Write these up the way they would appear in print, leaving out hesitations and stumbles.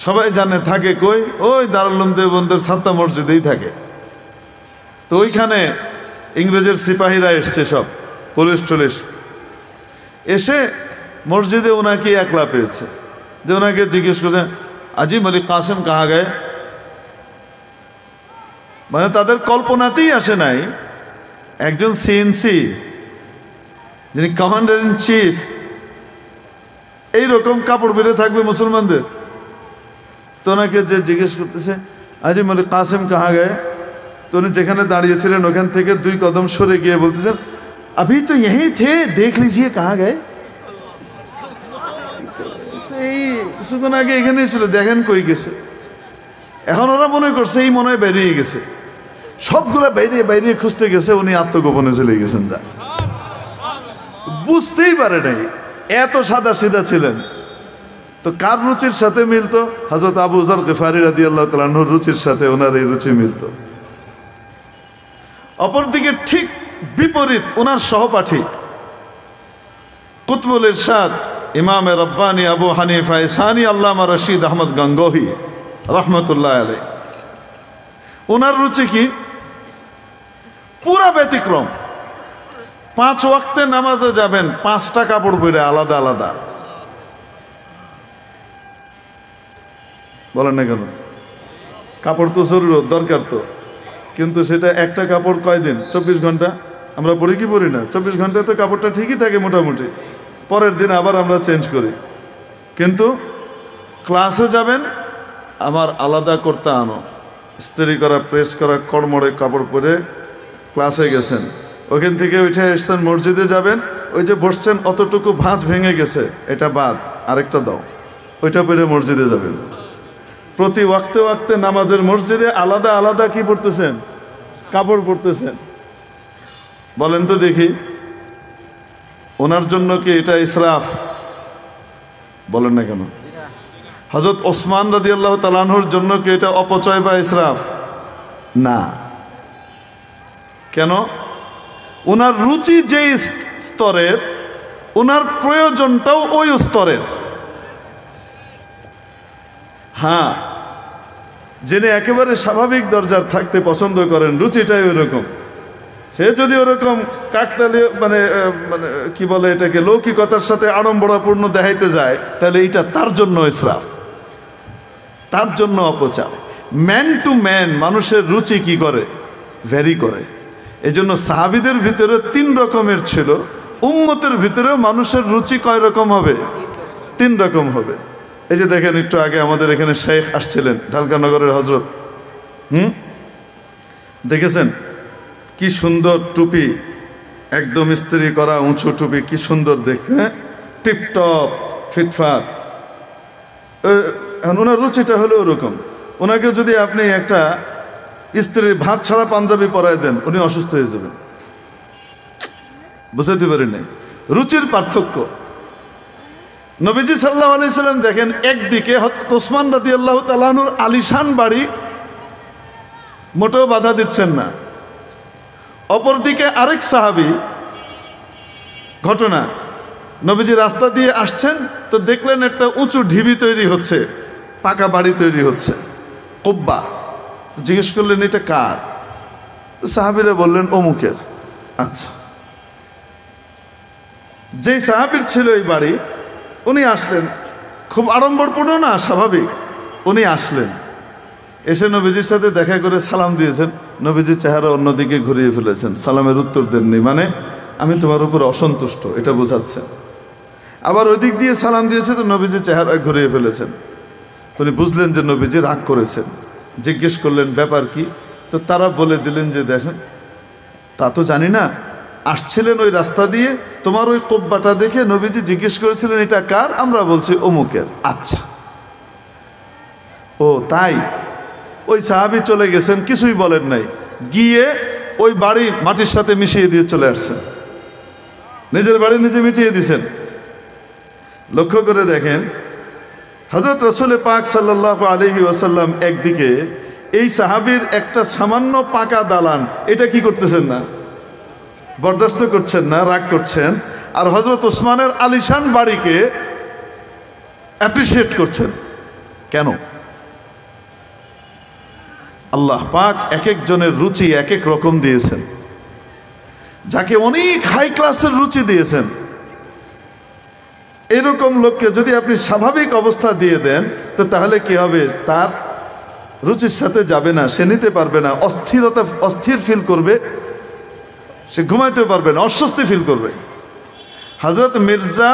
সবাই জানে থাকে কই, ওই দারুল উলুম দেওবন্দের ছাত্তা মসজিদেই থাকে। তো ওইখানে ইংরেজের সিপাহীরা এসছে, সব পুলিশ টুলিশ এসে মসজিদে ওনাকে একলা পেয়েছে, যে ওনাকে জিজ্ঞেস করছে আজি মলিক কাসেম কাহা গায়ে। মানে তাদের কল্পনাতেই আসে নাই একজন সিএনসি, যিনি কমান্ডার ইন চিফ, এইরকম কাপড় বেড়ে থাকবে মুসলমানদের। তো ওনাকে যে জিজ্ঞেস করতেছে আজি মলিক কাসেম কাহা গায়ে, তো উনি যেখানে দাঁড়িয়েছিলেন ওখান থেকে 2 কদম সরে গিয়ে বলতেছেন अभी तो यहीं थे, देख लीजिए कहाँ गए। এই কিছুক্ষণ আগে এখানেই ছিল, দেখেন কই গেছে। এখন ওরা মনে করছে এই মনে হয় বেরিয়ে গেছে, সবগুলা বাইরে বাইরে খুঁজতে গেছে, উনি আত্মগোপনে চলে গেছেন। যা বুঝতেই পারে নাই, এত সাদা সিধা ছিলেন। তো কার রুচির সাথে মিলতো? হযরত আবু যর গিফারী রাদিয়াল্লাহু তাআলা আনহুর রুচির সাথে ওনার এই রুচি মিলতো। অপরদিকে ঠিক বিপরীত ওনার সহপাঠী কুতবুল ইরশাদ ইমামে রব্বানি আবু হানিফা ইসানি আল্লামা রশিদ আহমদ গঙ্গোহী রহমতুল্লাহ আলাইহি, ওনার রুচি কি? পুরা ব্যতিক্রম। 5 ওয়াক্তে নামাজে যাবেন 5টা কাপড় পরে, আলাদা আলাদা। বলেন না কেন? কাপড় তো জরুরত, দরকার তো, কিন্তু সেটা একটা কাপড় কয়দিন? 24 ঘন্টা। আমরা পরি কি পরি না? 24 ঘন্টায় তো কাপড়টা ঠিকই থাকে মোটামুটি, পরের দিন আবার আমরা চেঞ্জ করি। কিন্তু ক্লাসে যাবেন, আমার আলাদা করতে আনো, ইস্ত্রি করা, প্রেস করা, কড়মড়ে কাপড় পরে ক্লাসে গেছেন, ওখান থেকে উঠে এসছেন, মসজিদে যাবেন, ওই যে বসছেন অতটুকু ভাঁজ ভেঙে গেছে, এটা বাদ, আরেকটা দাও, ওইটা পরে মসজিদে যাবেন। প্রতি ওয়াক্তে ওয়াক্তে নামাজের মসজিদে আলাদা আলাদা কি পড়তেছেন? কাপড় পরতেছেন। বলেন তো দেখি, ওনার জন্য কি এটা ইসরাফ? বলেন না কেন? হযরত ওসমান রাদিয়াল্লাহু তাআলা আনহুর জন্য কি এটা অপচয় বা ইসরাফ? না। কেন? ওনার রুচি যে স্তরের, ওনার প্রয়োজনটাও ওই স্তরের। হ্যাঁ, যিনি একেবারে স্বাভাবিক দরজার থাকতে পছন্দ করেন, রুচিটাই ওই রকম, সে যদি ওরকম কাকতালীয় মানে মানে কি বলে এটাকে, লৌকিকতার সাথে আড়ম্বরপূর্ণ দেখাইতে যায়, তাহলে এটা তার জন্য ইসরাফ, তার জন্য অপচয়। ম্যান টু ম্যান মানুষের রুচি কি করে? ভ্যারি করে। এই জন্য সাহাবীদের ভিতরে 3 রকমের ছিল, উম্মতের ভিতরেও মানুষের রুচি কয় রকম হবে? 3 রকম হবে। এই যে দেখেন, একটু আগে আমাদের এখানে শেখ আসছিলেন, ঢালকানগরের হজরত, দেখেছেন কি সুন্দর টুপি, একদম ইস্ত্রি করা উঁচু টুপি, কি সুন্দর দেখতে, হ্যাঁ, টিপটপ ফিটফাট। ওনার রুচিটা হলো ওরকম। ওনাকে যদি আপনি একটা স্ত্রীর ভাত ছাড়া পাঞ্জাবি পরায় দেন, উনি অসুস্থ হয়ে যাবেন। বুঝাতে পারি নাই? রুচির পার্থক্য। নবীজি সাল্লাল্লাহু আলাইহি সাল্লাম দেখেন, একদিকে হযরত ওসমান রাদিয়াল্লাহু তাআলা আনহুর আলিশান বাড়ি, মোটেও বাধা দিচ্ছেন না। অপরদিকে আরেক সাহাবী, ঘটনা, নবীজি রাস্তা দিয়ে আসছেন, তো দেখলেন একটা উঁচু ঢিবি তৈরি হচ্ছে, পাকা বাড়ি তৈরি হচ্ছে, কুব্বা। জিজ্ঞেস করলেন এটা কার? তো সাহাবীরা বললেন অমুকের। আচ্ছা, যেই সাহাবীর ছিল এই বাড়ি, উনি আসলেন, খুব আড়ম্বরপূর্ণ না, স্বাভাবিক। উনি আসলেন, এসে নবীজির সাথে দেখা করে সালাম দিয়েছেন। নবীজির চেহারা অন্যদিকে ঘুরিয়ে ফেলেছেন, সালামের উত্তর দেননি, মানে আমি তোমার উপর অসন্তুষ্ট, এটা বোঝাচ্ছেন। আবার ওই দিক দিয়ে সালাম দিয়েছে, তো নবীজির চেহারা ঘুরিয়ে ফেলেছেন। উনি বুঝলেন যে নবীজি রাগ করেছেন, জিজ্ঞেস করলেন ব্যাপার কি? তো তারা বলে দিলেন যে দেখেন, তা তো জানি না, আসছিলেন ওই রাস্তা দিয়ে, তোমার ওই কুব্বাটা দেখে নবীজি জিজ্ঞেস করেছিলেন এটা কার? আমরা বলছি অমুকের। আচ্ছা, ও তাই। ওই সাহাবী চলে গেছেন, কিছুই বলেন নাই, গিয়ে ওই বাড়ি মাটির সাথে মিশিয়ে দিয়ে চলে আসছেন, নিজের বাড়ি নিজে মিটিয়ে দিয়েছেন। লক্ষ্য করে দেখেন, হযরত রাসূল পাক সাল্লাল্লাহু আলাইহি ওয়াসাল্লাম একদিকে এই সাহাবীর একটা সামান্য পাকা দালান, এটা কি করতেছেন না, বরদাস্ত করছেন না, রাগ করছেন। আর হযরত ওসমানের আলিশান বাড়িকে অ্যাপ্রিসিয়েট করছেন, কেন? আল্লাহ পাক এক একজনের রুচি এক এক রকম দিয়েছেন। যাকে অনেক হাই ক্লাসের রুচি দিয়েছেন, এরকম লোককে যদি আপনি স্বাভাবিক অবস্থা দিয়ে দেন, তো তাহলে কি হবে? তার রুচির সাথে যাবে না, সে নিতে পারবে না, অস্থির ফিল করবে, সে ঘুমাইতে পারবে না, অস্বস্তি ফিল করবে। হযরত মির্জা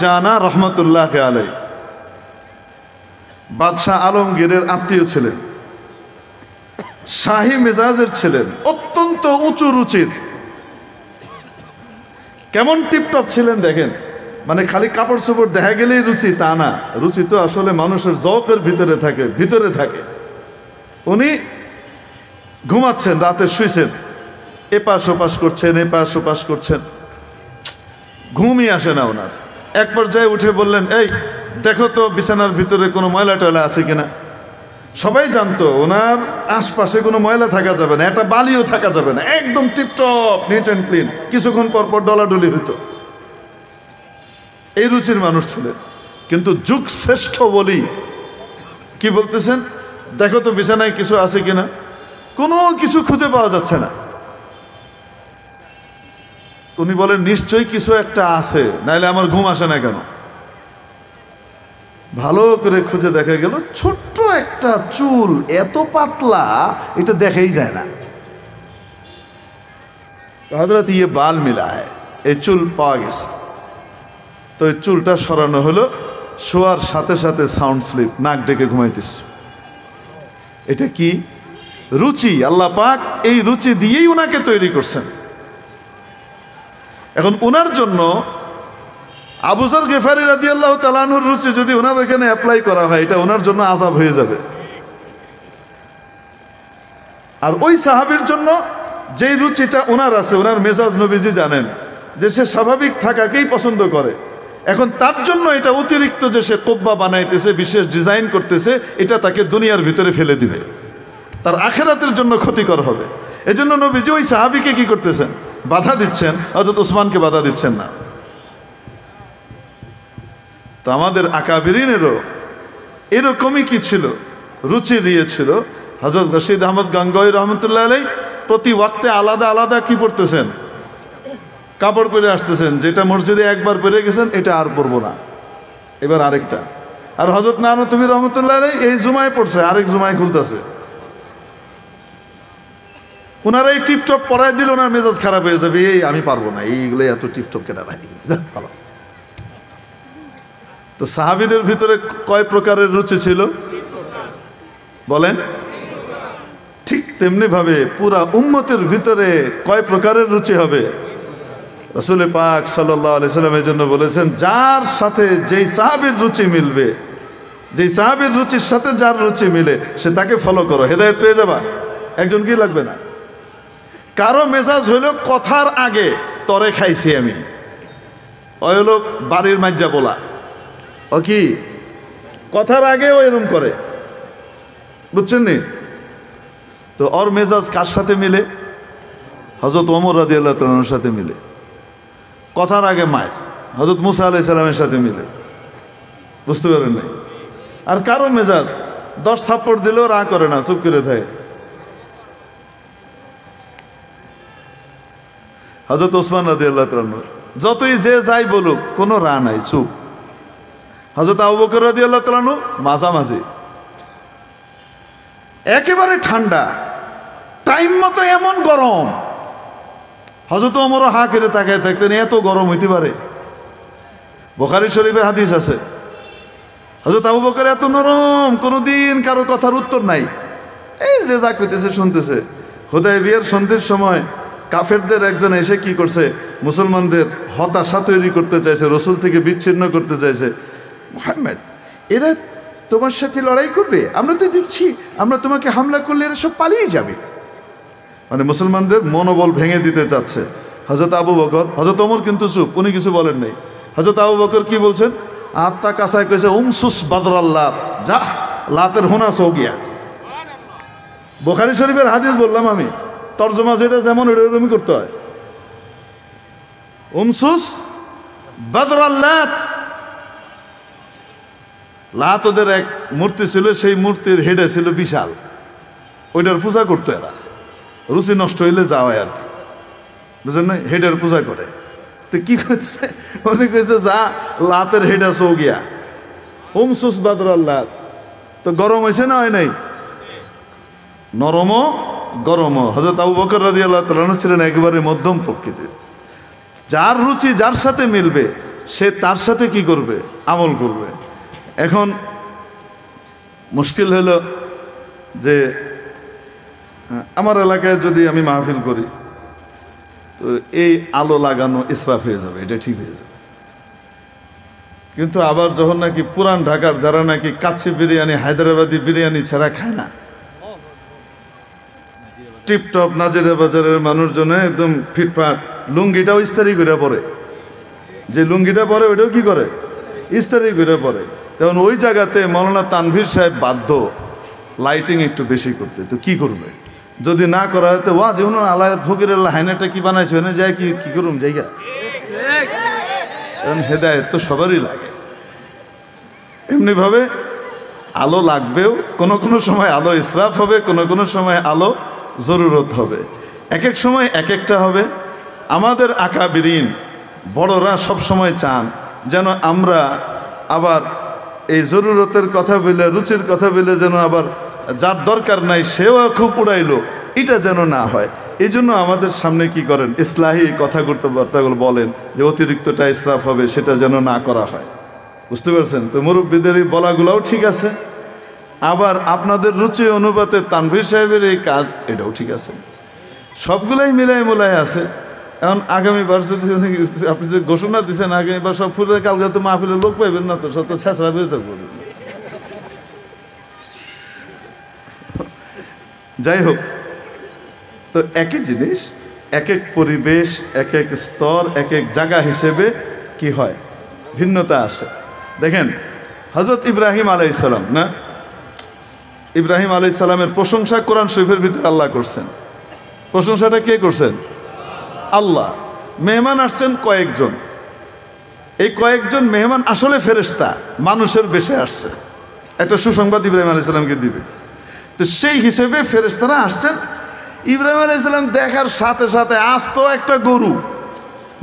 জানা রহমতুল্লাহ আলাই বাদশাহ আলমগীরের আত্মীয় ছিলেন, শাহী মেজাজের ছিলেন, অত্যন্ত উঁচু রুচির। কেমন টিপটপ ছিলেন দেখেন, মানে খালি কাপড় চোপড় দেখা গেলেই রুচি তা না, রুচি তো আসলে মানুষের জওকের ভিতরে থাকে। উনি ঘুমাচ্ছেন, রাতে শুইছেন, এপাশ ওপাশ করছেন, ঘুমই আসে না ওনার। এক পর্যায়ে উঠে বললেন, এই দেখো তো বিছানার ভিতরে কোনো ময়লা টয়লা আছে কিনা। সবাই জানতো ওনার আশপাশে কোনো ময়লা থাকা যাবে না, একটা বালিও থাকা যাবে না, একদম টিপটপ নিট অ্যান্ড ক্লিন। কিছুক্ষণ পর পর ডলাডলি হইতো। এই রুচির মানুষ ছিলেন। কিন্তু যুগ শ্রেষ্ঠ বলি কি বলতেছেন, দেখো তো বিছানায় কিছু আছে কিনা, কোনো কিছু খুঁজে পাওয়া যাচ্ছে না। উনি বলেন, নিশ্চয়ই কিছু একটা আছে, নাইলে আমার ঘুম আসে না কেন। ভালো করে খুঁজে দেখা গেল ছোট্ট একটা চুল, এত পাতলা, এটা দেখাই যায় না। হযরত ইয়ে বাল মিলা হয়, এই চুল পাওয়া গেছে। তো এই চুলটা সরানো হলো, শোয়ার সাথে সাথে সাউন্ড স্লিপ, নাক ডেকে ঘুমাইতেছে। এটা কি রুচি? আল্লাহ পাক এই রুচি দিয়েই ওনাকে তৈরি করছেন। এখন ওনার জন্য আবু যর গিফারী রাদিয়াল্লাহু তাআলা আনহুর রুচি যদি ওনার এখানে অ্যাপ্লাই করা হয়, এটা ওনার জন্য আযাব হয়ে যাবে। আর ওই সাহাবীর জন্য যেই রুচিটা ওনার আছে, ওনার মেজাজ নবীজি জানেন যে সে স্বাভাবিক থাকাকেই পছন্দ করে। এখন তার জন্য এটা অতিরিক্ত যে সে কোব্বা বানাইতেছে, বিশেষ ডিজাইন করতেছে, এটা তাকে দুনিয়ার ভিতরে ফেলে দিবে, তার আখিরাতের জন্য ক্ষতিকর হবে। এজন্য নবীজি ওই সাহাবীকে কি করতেছেন? বাধা দিচ্ছেন, হযরত ওসমানকে বাধা দিচ্ছেন না। তো আমাদের আকাবিরিনেরও এরকমই কি ছিল, রুচি দিয়েছিল। হযরত রশিদ আহমদ গাঙ্গোহী রহমতুল্লাহ আলাইহি প্রতি ওয়াক্তে আলাদা আলাদা কি পড়তেছেন? কাপড় পরে আসতেছেন। যেটা মসজিদে একবার পরে গেছেন, এটা আর পরবো না, এবার আরেকটা। আর হযরত নানতুবি রহমতুল্লাহ আলাইহি এই জুমায় পড়ছে, আরেক জুমায় খুলতেছে। ওনারা এই টিপটপ পরায় দিলে ওনার মেজাজ খারাপ হয়ে যাবে, এই আমি পারবো না, এইগুলো এত টিপটপ কেনা রাখি ভালো। তো সাহাবীদের ভিতরে কয় প্রকারের রুচি ছিল বলেন? ঠিক তেমনি ভাবে পুরা উম্মতের ভিতরে কয় প্রকারের রুচি হবে? রাসূল পাক সাল্লাল্লাহু আলাইহি সাল্লাম এর জন্য বলেছেন, যার সাথে যেই সাহাবীর রুচি মিলবে, যেই সাহাবীর রুচির সাথে যার রুচি মিলে, সে তাকে ফলো করো, হেদায়েত পেয়ে যাবা। একজন কি লাগবে না। কারো মেজাজ হইল কথার আগে তরে খাইছি আমি, ওই হলো বাড়ির মাইজা বলা, ও কি কথার আগে ও এরম করে, বুঝছেন নি? তো ওর মেজাজ কার সাথে মিলে? হযরত ওমর রাদিয়াল্লাহু তাআলার সাথে মিলে। কথার আগে মায়ের হযরত মুসা আলাইহিস সালামের সাথে মিলে, বুঝতে পারেন নাই? আর কারো মেজাজ 10 থাপ্পড় দিলেও রাগ করে না, চুপ করে থাকে। হযরত ওসমান রাদিয়াল্লাহু তাআলা যতই যে যাই বলুক, কোনো রা নাই, চুপ। হযরত আবু বকর রাদিয়াল্লাহু তাআলা মাঝামাঝি, একেবারে ঠান্ডা, টাইম মতো এমন গরম। হযরত ওমরও হা করে তাকায় থাকতেন, এত গরম হইতে পারে? বুখারী শরীফে হাদিস আছে, হযরত আবু বকর এত নরম, কোনোদিন কারো কথার উত্তর নাই, এই যে যা কইতেছে শুনতেছে। হুদায়বিয়ার সন্ধির সময় কাফেরদের একজন এসে কি করছে, মুসলমানদের হতাশা তৈরি করতে চাইছে, রসুল থেকে বিচ্ছিন্ন করতে চাইছে। মুহাম্মদ, এরা তোমার সাথে লড়াই করবে, আমরা তো দেখছি, আমরা তোমাকে হামলা করলে এরা সব পালিয়ে যাবে। মানে মুসলমানদের মনোবল ভেঙে দিতে চাচ্ছে। হযরত আবু বকর, হযরত ওমর কিন্তু চুপ, উনি কিছু বলেন নাই। হযরত আবু বকর কি বলছেন? আত্মা কাসায় কইছে, উমসুস বদরাল্লাহ, যা লাতের হোনাস হো গিয়া। বুখারী শরীফের হাদিস বললাম আমি, তরজমা যেটা যেমন এরকমই করতে হয়। উমসুস বদরাল্লাহ, লাত ওদের এক মূর্তি ছিল, সেই মূর্তির হেডে ছিল বিশাল, ওইটার পূজা করতো এরা। রুচি নষ্ট হইলে যাওয়ায় আর কি, বুঝলেন না, হেডের পূজা করে। তো কি করছে, উনি কইছে যা লাতের হেডা চৌ গিয়া হোমসুস বাদর আল্লাহ। তো গরম হয়েছে না হয় নাই, নরমও গরমও। হযরত আবু বকর রাদিয়াল্লাহু তাআলা আনহু ছিলেন একেবারে মধ্যম প্রকৃতির। যার রুচি যার সাথে মিলবে সে তার সাথে কি করবে, আমল করবে। এখন মুশকিল হলো যে আমার এলাকায় যদি আমি মাহফিল করি তো এই আলো লাগানো ইসরাফ হয়ে যাবে, এটা ঠিক হয়ে যাবে। কিন্তু আবার যখন নাকি পুরান ঢাকার যারা নাকি কাচ্চি বিরিয়ানি হায়দ্রাবাদি বিরিয়ানি ছাড়া খায় না, টিপটপ নাজিরা বাজারের মানুষজন একদম ফিটফাট, লুঙ্গিটাও ইস্তারি করে পরে, যে লুঙ্গিটা পরে ওইটাও কি করে, ইস্তারি করে পরে। তখন ওই জায়গাতে মৌলানা তানভীর সাহেব বাধ্য লাইটিং একটু বেশি করতে। তো কি করবে, যদি না করা হয় তো ওয়া যেমন আল্লাহ ফকির আল্লাহ হাইনাটা কি বানাইছে না যায়, কি করুন জায়গা। কারণ হেদায়েত তো সবারই লাগে। এমনিভাবে আলো লাগবেও, কোনো কোনো সময় আলো ইসরাফ হবে, কোনো কোনো সময় আলো জরুরত হবে, এক এক সময় এক একটা হবে। আমাদের আকাবিরিন বড়রা সব সময় চান যেন আমরা আবার এই জরুরতের কথা বলে, রুচির কথা বলে যেন আবার যার দরকার নাই সেও খুব উড়াইলো, এটা যেন না হয়। এই জন্য আমাদের সামনে কি করেন, ইসলাহি কথাবার্তাগুলো বলেন যে অতিরিক্তটা ইসরাফ হবে, সেটা যেন না করা হয়। বুঝতে পারছেন তো, মুরব্বীদের এই বলাগুলাও ঠিক আছে, আবার আপনাদের রুচি অনুপাতে তানভীর সাহেবের এই কাজ এটাও ঠিক আছে, সবগুলাই মিলাই মোলাই আছে। এখন আগামীবার যদি আপনি যে ঘোষণা দিচ্ছেন আগামীবার সব ফুলে, কালকে তো মাহফিলের লোক পাইবেন না, তো সব তো ছেঁচড়া বেরোতে পারবেন। যাই হোক, তো একই জিনিস এক এক পরিবেশ, এক এক স্তর, এক এক জায়গা হিসেবে কি হয়, ভিন্নতা আসে। দেখেন হযরত ইব্রাহিম আলাইহিস সালাম না, ইব্রাহিম আলাইহিস সালামের প্রশংসা কোরআন শরীফের ভিতরে আল্লাহ করছেন। প্রশংসাটা কে করছেন? আল্লাহ। মেহমান আসছেন কয়েকজন, এই কয়েকজন মেহমান আসলে ফেরেশতা, মানুষের বেশে আসছে, একটা সুসংবাদ ইব্রাহিম আলাইহিস সালামকে দিবে। তো সেই হিসেবে ফেরেশতারা আসছেন। ইব্রাহিম আলাইহিস সালাম দেখার সাথে সাথে আস্ত একটা গরু,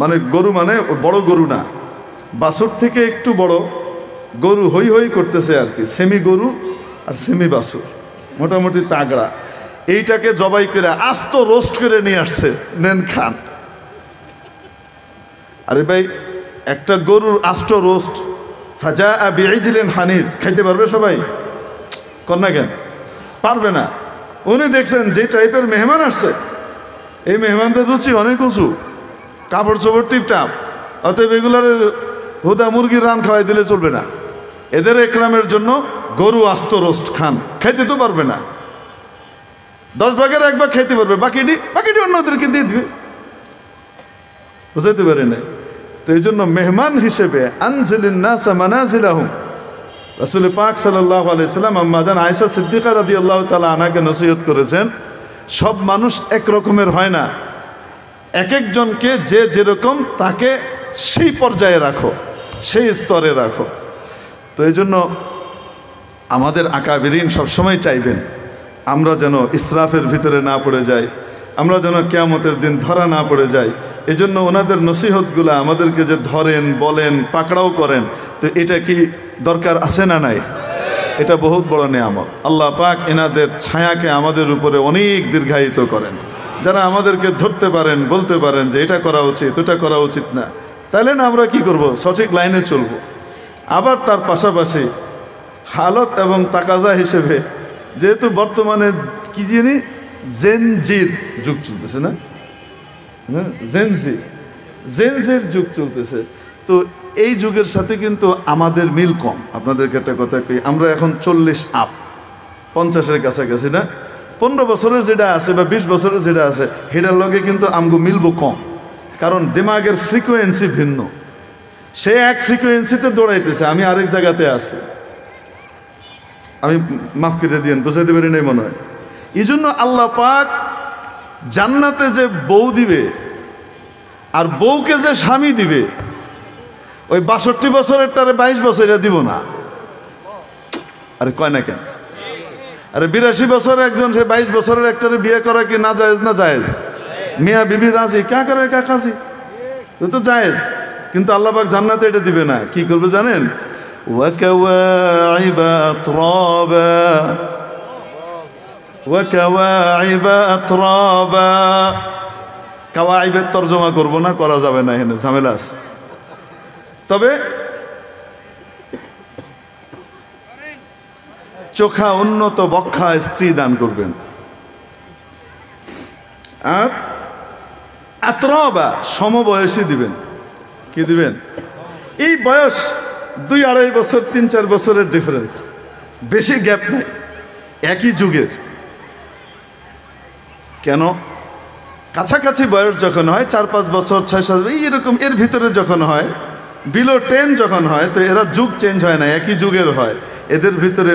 মানে গরু মানে বড় গরু না, বাছুর থেকে একটু বড় গরু হই হই করতেছে আর কি, সেমি গরু আর সেমি বাছুর, মোটামুটি তাগড়া। এইটাকে জবাই করে আস্ত রোস্ট করে নিয়ে আসছে, নেন খান। আরে ভাই, একটা গরুর আস্ত রোস্ট, ফাজা বিইজলিন হানিদ, খাইতে পারবে সবাই? কন্যা কেন পারবে না? উনি দেখছেন যে টাইপের মেহমান আসছে, এই মেহমানদের রুচি অনেক উঁচু, কাপড় চোপড় টিপটাপ, অতএব এগুলার হুদা মুরগির রান খাওয়াই দিলে চলবে না। এদের একরামের জন্য গরু আস্ত রোস্ট খান, খাইতে তো পারবে না, 10 ভাগের 1 ভাগ খাইতে পারবে, বাকিটি অন্যদেরকে দিয়ে দিবে, বুঝাইতে পারে না। তো এই জন্য মেহমান হিসেবে আনজিলিন নাসা মানাজিলাহুম, রাসূল পাক সাল্লাল্লাহু আলাইহি সাল্লাম আম্মা জান আয়েশা সিদ্দিকা রাদিয়াল্লাহু তাআলা আনহাকে নসিহত করেছেন, সব মানুষ এক রকমের হয় না, এক একজনকে যে যেরকম তাকে সেই পর্যায়ে রাখো, সেই স্তরে রাখো। তো এই জন্য আমাদের আকাবিরিন সবসময় চাইবেন আমরা যেন ইসরাফের ভিতরে না পড়ে যাই, আমরা যেন কিয়ামতের দিন ধরা না পড়ে যাই। এই জন্য ওনাদের নসিহতগুলো আমাদেরকে যে ধরেন, বলেন, পাকড়াও করেন, তো এটা কি দরকার আছে না নাই? এটা বহুত বড় নেয়ামত। আল্লাহ পাক এনাদের ছায়াকে আমাদের উপরে অনেক দীর্ঘায়িত করেন। যারা আমাদেরকে ধরতে পারেন, বলতে পারেন যে এটা করা উচিত, ওটা করা উচিত না, তাহলে না আমরা কি করব, সঠিক লাইনে চলব। আবার তার পাশাপাশি হালত এবং তাকাজা হিসেবে, যেহেতু বর্তমানে কি জানি জেনজির যুগ চলতেছে না, হ্যাঁ, জেনজির যুগ চলতেছে, তো এই যুগের সাথে কিন্তু আমাদের মিল কম। আপনাদেরকে একটা কথা কই, আমরা এখন 40 আপ, 50-এর কাছাকাছি না, 15 বছরের যেটা আছে বা 20 বছরের যেটা আছে সেটার লগে কিন্তু আমগো মিলবো কম, কারণ দিমাগের ফ্রিকোয়েন্সি ভিন্ন। সে এক ফ্রিকোয়েন্সিতে দৌড়াইতেছে, আমি আরেক জায়গাতে আছি। আমি মাফ করে দিয়েন, বুঝাইতে পারি নাই মনে হয়। এই জন্য আল্লাহ পাক জান্নাতে যে বউ দিবে আর বউকে যে স্বামী দিবে, ওই 62 বছরেরটারে 22 বছর দিব না, আরে কয় না কেন? আরে 82 বছরের একজন, সে 22 বছরের একটারে বিয়ে করা কি না জায়েজ? না জায়েজ? মিয়া বিবি রাজি, কা করে কা কাজি, তো জায়েজ। কিন্তু আল্লাহ পাক জান্নাতে এটা দিবে না। কি করবে জানেন? ওয়াকাওয়াইবা আতরাবা, ওয়াকাওয়াইবা আতরাবা। কাওয়াইবের তরজমা করব না, করা যাবে না, এখানে ঝামেলা আছে। তবে চোখা উন্নত বক্ষা স্ত্রী দান করবেন। আর আতরাবা সমবয়সী দিবেন। কি দিবেন? এই বয়স 2-2.5 বছর 3-4 বছরের ডিফারেন্স, বেশি গ্যাপ নাই, একই যুগের। কেন? কাছাকাছি বয়স যখন হয় 4-5 বছর 6-7 এরকম, এর ভিতরে যখন হয়, বিলো 10 যখন হয়, তো এরা যুগ চেঞ্জ হয় না, একই যুগের হয়। এদের ভিতরে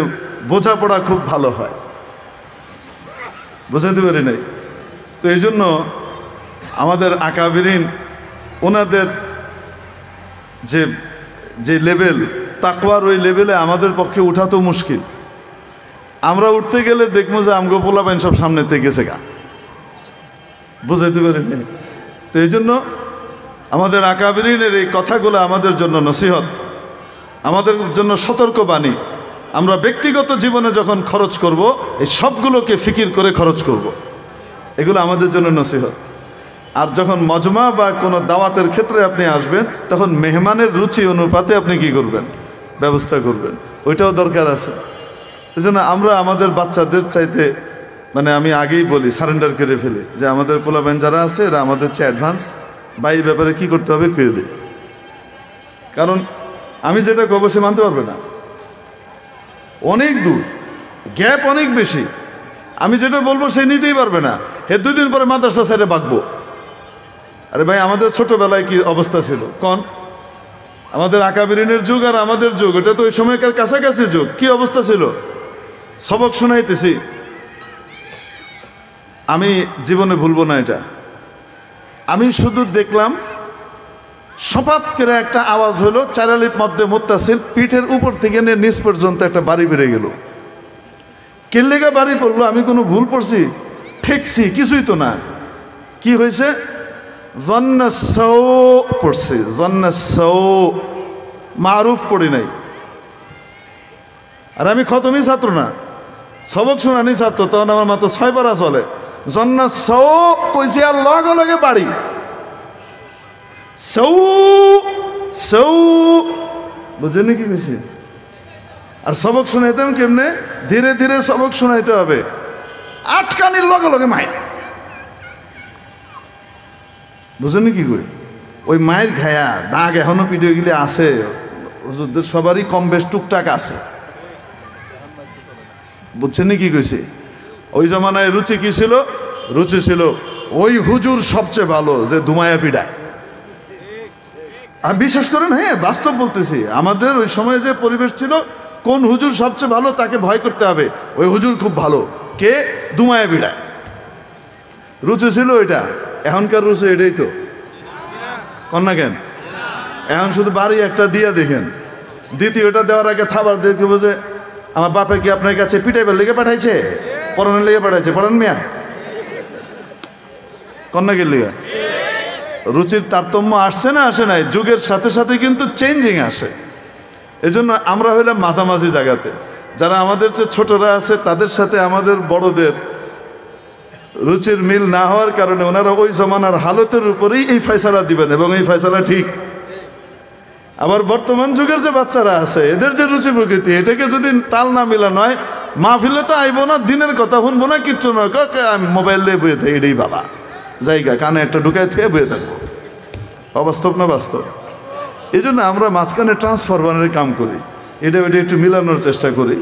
বোঝাপড়া খুব ভালো হয়। বোঝাতে পারি নাই? তো এই জন্য আমাদের আকাবিরিন, ওনাদের যে যে লেভেল তাকওয়ার, ওই লেভেলে আমাদের পক্ষে উঠা তো মুশকিল। আমরা উঠতে গেলে দেখবো যে আমগো পোলাপাইন সব সামনেতে গেছে গা। বুঝাইতে পারি নাই? তো এই জন্য আমাদের আকাবিরিনের এই কথাগুলো আমাদের জন্য নসিহত, আমাদের জন্য সতর্কবাণী। আমরা ব্যক্তিগত জীবনে যখন খরচ করব, এই সবগুলোকে ফিকির করে খরচ করব। এগুলো আমাদের জন্য নসিহত। আর যখন মজমা বা কোনো দাওয়াতের ক্ষেত্রে আপনি আসবেন, তখন মেহমানের রুচি অনুপাতে আপনি কি করবেন? ব্যবস্থা করবেন। ওইটাও দরকার আছে। এই জন্য আমরা আমাদের বাচ্চাদের চাইতে, মানে আমি আগেই বলি, সারেন্ডার করে ফেলি যে আমাদের পোলাবেন যারা আছে এরা আমাদের চেয়ে অ্যাডভান্স, বা এই ব্যাপারে কী করতে হবে কয়ে দিই। কারণ আমি যেটা করবো সে মানতে পারবে না, অনেক দূর গ্যাপ, অনেক বেশি। আমি যেটা বলবো সে নিতেই পারবে না। 2 দিন পরে মাদ্রাসা সাইডে বাঁকবো। আরে ভাই, আমাদের ছোটবেলায় কি অবস্থা ছিল কোন? আমাদের আকাবিরিনের যুগ আর আমাদের যুগ, এটা তো ওই সময়কার কাছাকাছি যুগ। কি অবস্থা ছিল? সবক শোনাইতেছি, আমি জীবনে ভুলবো না এটা। আমি শুধু দেখলাম সপাত করে একটা আওয়াজ হলো, চারালির মধ্যে মুত্তাসিল, পিঠের উপর থেকে নিয়ে নিচ পর্যন্ত একটা বাড়ি বেড়ে গেল। কেল্লেগা বাড়ি পড়লো, আমি কোনো ভুল পড়ছি? ঠেকছি? কিছুই তো না। কি হয়েছে? জন্নাসৌ পড়ছি, জন্নাসৌ, মারুফ পড়ি নাই। আর আমি খতমই ছাত্র না, সবক শোনানি ছাত্র, তখন আমার মাত্র 6 পারা চলে। জন্নাসৌ কইছি, আর লগে লগে বাড়ি, সৌ সৌ, বুঝেনি কি কইছি? আর সবক শোনাইতাম কেমনে? ধীরে ধীরে সবক শোনাইতে হবে। আটকানির লগে লগে মায়ের, বুঝেনি কি কই? ওই মায়ের খায়া দাগ এখনো পিঠে গেলে আছে, হুজুরদের সবারই কম বেশ টুকটাক আছে। বুঝছেন কি কইছে? ওই জমানায় রুচি কি ছিল? রুচি ছিল ওই হুজুর সবচেয়ে ভালো যে ধুমায়া পিডায়। আর বিশ্বাস করেন, হ্যাঁ বাস্তব বলতেছি, আমাদের ওই সময় যে পরিবেশ ছিল, কোন হুজুর সবচেয়ে ভালো তাকে ভয় করতে হবে, ওই হুজুর খুব ভালো, কে? ধুমায়া পিডায়। রুচি ছিল ওইটা। এখনকার রুচি এটাই তো, কন্যা কেন? এখন শুধু বাড়ি একটা দিয়া দেখেন, দ্বিতীয়টা দেওয়ার আগে থাবার দেখে বোঝে আমার বাপে কি আপনার কাছে পিটাইবার লেগে পাঠাইছে, পড়ানোর লেগে পাঠাইছে, পড়ান মিয়া, কন্যাকে লেগে। রুচির তারতম্য আসছে না, আসে নাই? যুগের সাথে সাথে কিন্তু চেঞ্জিং আসে। এজন্য আমরা হইলাম মাঝামাঝি জায়গাতে। যারা আমাদের চেয়ে ছোটরা আছে তাদের সাথে আমাদের বড়দের রুচির মিল না হওয়ার কারণে ওনারা ওই জমানার হালতের উপরেই এই ফয়সালা দিবেন, এবং এই ফয়সালা ঠিক। আবার বর্তমান যুগের যে বাচ্চারা আছে, এদের যে রুচি প্রকৃতি, এটাকে যদি তাল না মিলানো হয়, মাহফিলে তো আইবো না, দিনের কথা শুনবো না, কিচ্ছু নয়, আমি মোবাইল দিয়ে বয়ে থাকি, এটাই বাবা জায়গা, কানে একটা ঢুকায় থেকে বয়ে থাকবো। অবাস্তব না বাস্তব? এই জন্য আমরা মাঝখানে ট্রান্সফরমারের কাম করি, এটা ওইটা একটু মিলানোর চেষ্টা করি।